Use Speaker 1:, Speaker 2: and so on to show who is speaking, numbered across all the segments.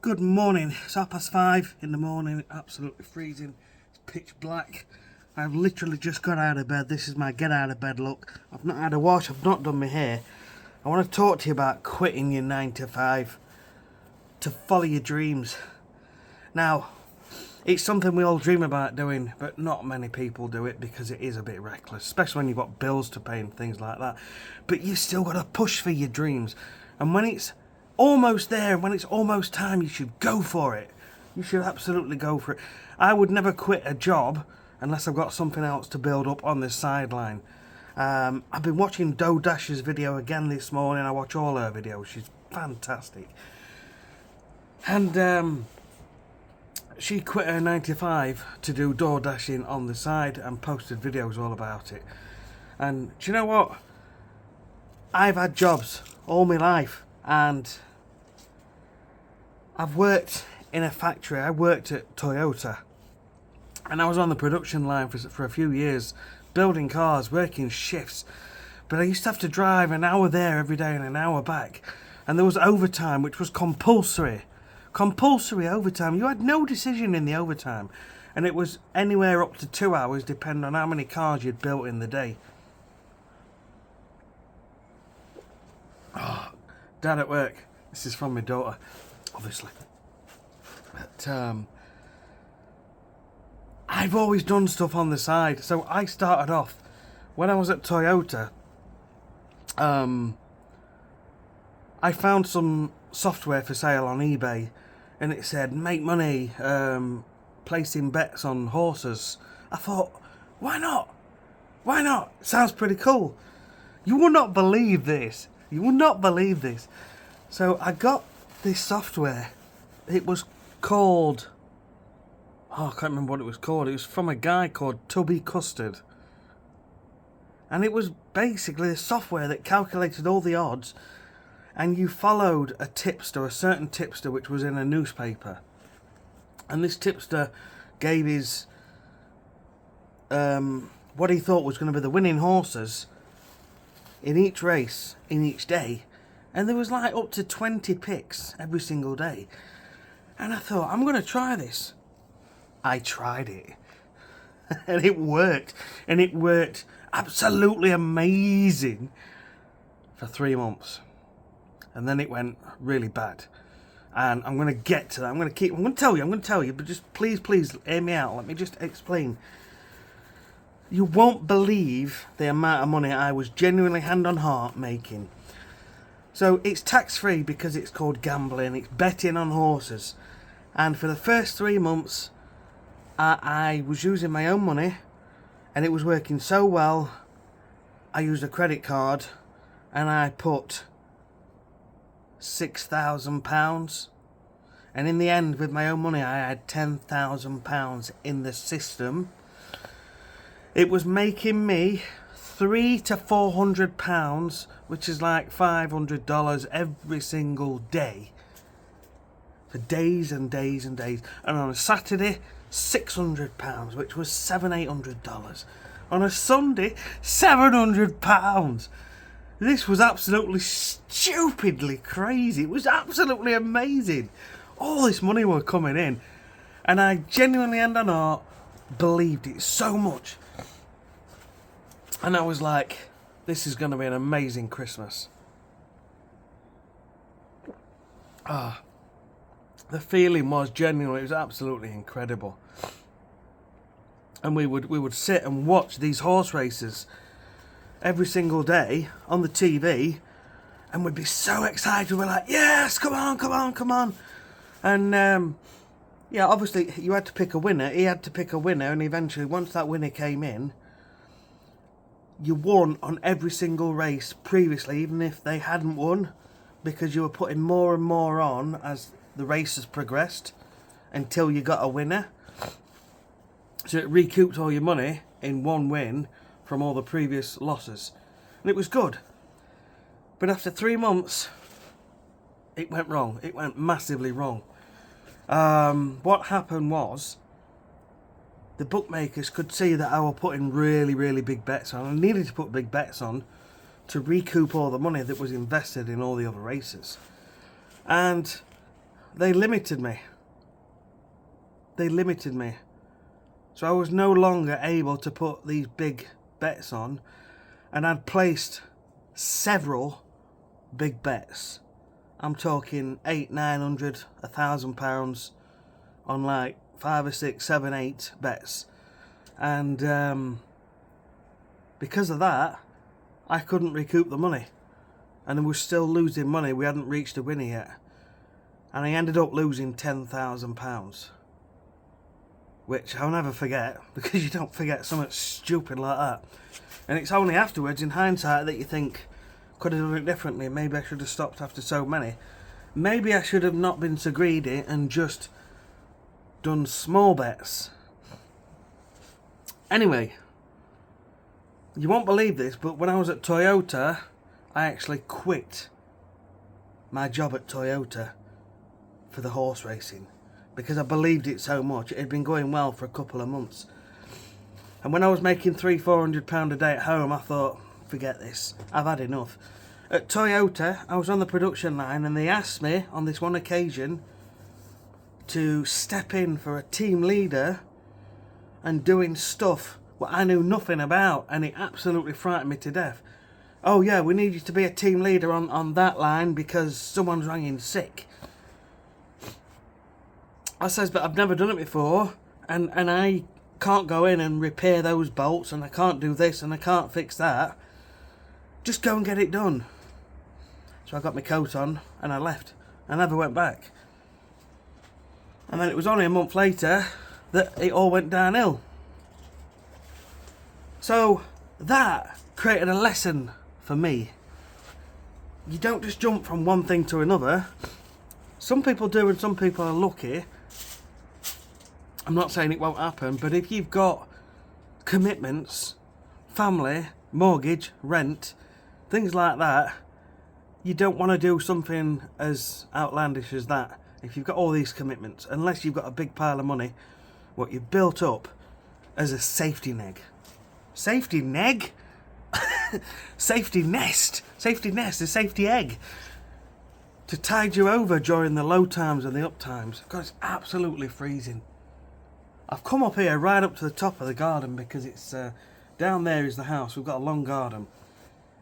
Speaker 1: Good morning. It's 5:30 in the morning, absolutely freezing. It's pitch black. I've literally just got out of bed. This is my get out of bed look. I've not had a wash, I've not done my hair. I want to talk to you about quitting your 9 to 5 to follow your dreams. Now, it's something we all dream about doing, but not many people do it because it is a bit reckless, especially when you've got bills to pay and things like that. But you've still got to push for your dreams. And when it's almost there, when it's almost time, you should go for it. You should absolutely go for it. I would never quit a job unless I've got something else to build up on the sideline. I've been watching Doe Dash's video again this morning. I watch all her videos. She's fantastic. And she quit her 9 to 5 to do door dashing on the side and posted videos all about it. And do you know what? I've had jobs all my life, and I've worked in a factory. I worked at Toyota, and I was on the production line for a few years, building cars, working shifts. But I used to have to drive an hour there every day and an hour back. And there was overtime, which was compulsory. Compulsory overtime. You had no decision in the overtime. And it was anywhere up to 2 hours, depending on how many cars you'd built in the day. Oh, Dad at work. This is from my daughter, obviously. But I've always done stuff on the side. So I started off, when I was at Toyota, I found some software for sale on eBay, and it said make money placing bets on horses. I thought, why not? Why not? Sounds pretty cool. You will not believe this. You will not believe this. So I got this software. It was called, I can't remember what it was called. It was from a guy called Tubby Custard. And it was basically a software that calculated all the odds, and you followed a tipster, a certain tipster, which was in a newspaper. And this tipster gave his, what he thought was going to be the winning horses in each race, in each day. And there was like up to 20 picks every single day. And I thought, I'm going to try this. I tried it. And it worked. And it worked absolutely amazing for 3 months. And then it went really bad. And I'm going to get to that. I'm going to tell you, but just please hear me out. Let me just explain. You won't believe the amount of money I was genuinely hand on heart making. So it's tax-free because it's called gambling. It's betting on horses. And for the first 3 months, I was using my own money, and it was working so well. I used a credit card, and I put £6,000. And in the end, with my own money, I had £10,000 in the system. It was making me £300 to £400, which is like $500 every single day, for days and days and days. And on a Saturday, £600, which was $700-800. On a Sunday, £700. This was absolutely stupidly crazy. It was absolutely amazing. All this money was coming in, and I genuinely and on heart believed it so much. And I was like, this is going to be an amazing Christmas. The feeling was genuine. It was absolutely incredible. And we would sit and watch these horse races every single day on the TV, and we'd be so excited. We're like, yes, come on. And yeah, obviously you had to pick a winner. He had to pick a winner, and eventually, once that winner came in, you won on every single race previously, even if they hadn't won, because you were putting more and more on as the races progressed until you got a winner. So it recouped all your money in one win from all the previous losses. And it was good. But after 3 months, it went wrong. It went massively wrong. What happened was, the bookmakers could see that I was putting really, really big bets on. I needed to put big bets on to recoup all the money that was invested in all the other races. And they limited me. They limited me. So I was no longer able to put these big bets on, and I'd placed several big bets. I'm talking 800, 900, £1,000 on like 5 or 6, 7, 8 bets. And because of that, I couldn't recoup the money. And I was still losing money. We hadn't reached a winner yet. And I ended up losing £10,000. Which I'll never forget, because you don't forget something stupid like that. And it's only afterwards, in hindsight, that you think, could have done it differently. Maybe I should have stopped after so many. Maybe I should have not been so greedy and just done small bets. Anyway, you won't believe this, but when I was at Toyota, I actually quit my job at Toyota for the horse racing, because I believed it so much. It had been going well for a couple of months. And when I was making £300-400 a day at home, I thought, forget this, I've had enough. At Toyota, I was on the production line, and they asked me on this one occasion to step in for a team leader and doing stuff what I knew nothing about, and it absolutely frightened me to death. Oh yeah, we need you to be a team leader on that line because someone's rang in sick. I says, but I've never done it before, and I can't go in and repair those bolts, and I can't do this, and I can't fix that. Just go and get it done. So I got my coat on, and I left. I never went back. And then it was only a month later that it all went downhill. So that created a lesson for me. You don't just jump from one thing to another. Some people do, and some people are lucky. I'm not saying it won't happen, but if you've got commitments, family, mortgage, rent, things like that, you don't want to do something as outlandish as that. If you've got all these commitments, unless you've got a big pile of money, what you've built up as a safety neg. Safety neg? Safety nest. Safety nest, a safety egg. To tide you over during the low times and the up times. God, it's absolutely freezing. I've come up here right up to the top of the garden because it's down there is the house. We've got a long garden.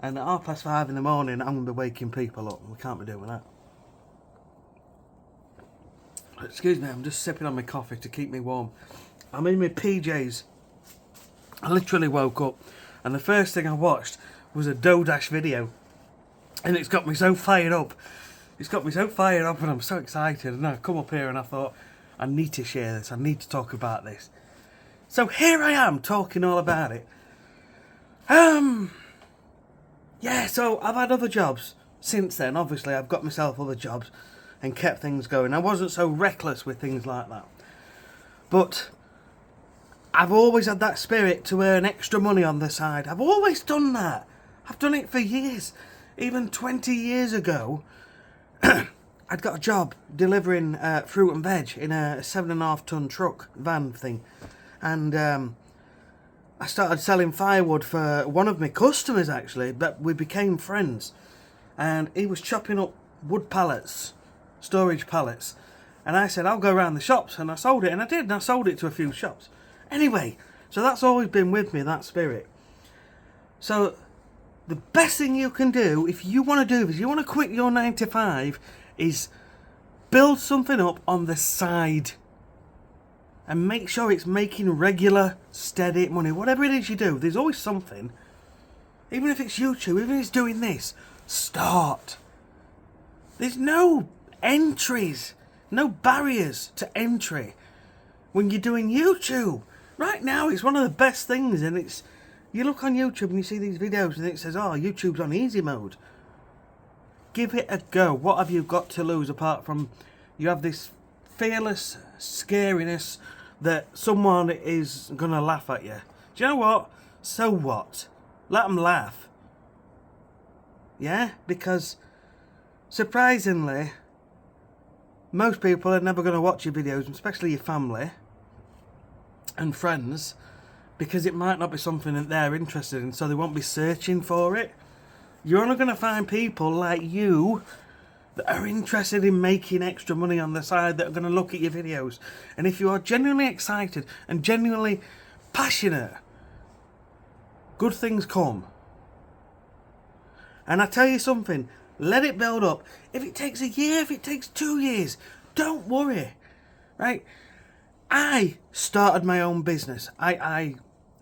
Speaker 1: And at 5:30 in the morning, I'm going to be waking people up. We can't be doing that. Excuse me, I'm just sipping on my coffee to keep me warm. I'm in my PJs. I literally woke up, and the first thing I watched was a Dodash video. And it's got me so fired up. It's got me so fired up, and I'm so excited. And I come up here and I thought, I need to share this. I need to talk about this. So here I am talking all about it. Yeah, so I've had other jobs since then. Obviously, I've got myself other jobs and kept things going. I wasn't so reckless with things like that. But I've always had that spirit to earn extra money on the side. I've always done that. I've done it for years. Even 20 years ago, I'd got a job delivering fruit and veg in a 7.5 ton truck van thing. And I started selling firewood for one of my customers, actually, but we became friends. And he was chopping up wood pallets, storage pallets. And I said, I'll go around the shops. And I sold it, and I did, and I sold it to a few shops. Anyway, so that's always been with me, that spirit. So the best thing you can do, if you want to do this, you want to quit your 9 to 5, is build something up on the side. And make sure it's making regular, steady money. Whatever it is you do, there's always something. Even if it's YouTube, even if it's doing this, start. There's no entries, no barriers to entry when you're doing YouTube. Right now, it's one of the best things, and it's, you look on YouTube and you see these videos and it says, oh, YouTube's on easy mode. Give it a go. What have you got to lose apart from you have this fearless scariness that someone is going to laugh at you? Do you know what? So what? Let them laugh. Yeah? Because surprisingly, most people are never going to watch your videos, especially your family and friends, because it might not be something that they're interested in, so they won't be searching for it. You're only going to find people like you that are interested in making extra money on the side, that are going to look at your videos. And if you are genuinely excited and genuinely passionate, good things come. And I tell you something, let it build up. If it takes a year, if it takes 2 years, don't worry, right? I started my own business. I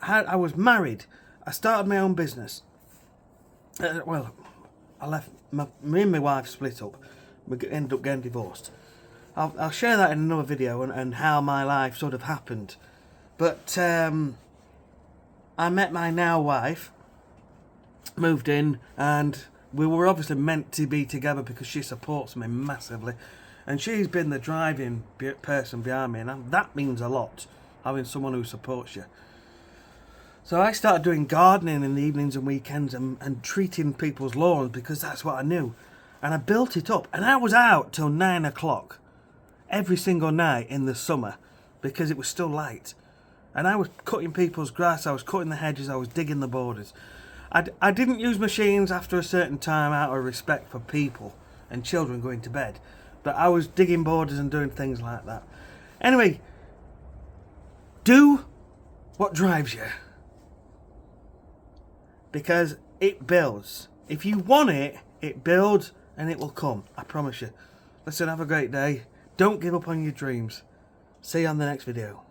Speaker 1: was married. I started my own business. Well, I left. Me and my wife split up. We ended up getting divorced. I'll share that in another video and how my life sort of happened. But I met my now wife, moved in, and we were obviously meant to be together because she supports me massively. And she's been the driving person behind me, and that means a lot, having someone who supports you. So I started doing gardening in the evenings and weekends and treating people's lawns because that's what I knew. And I built it up, and I was out till 9 o'clock every single night in the summer because it was still light. And I was cutting people's grass, I was cutting the hedges, I was digging the borders. I didn't use machines after a certain time out of respect for people and children going to bed. But I was digging borders and doing things like that. Anyway, do what drives you. Because it builds. If you want it, it builds and it will come. I promise you. Listen, have a great day. Don't give up on your dreams. See you on the next video.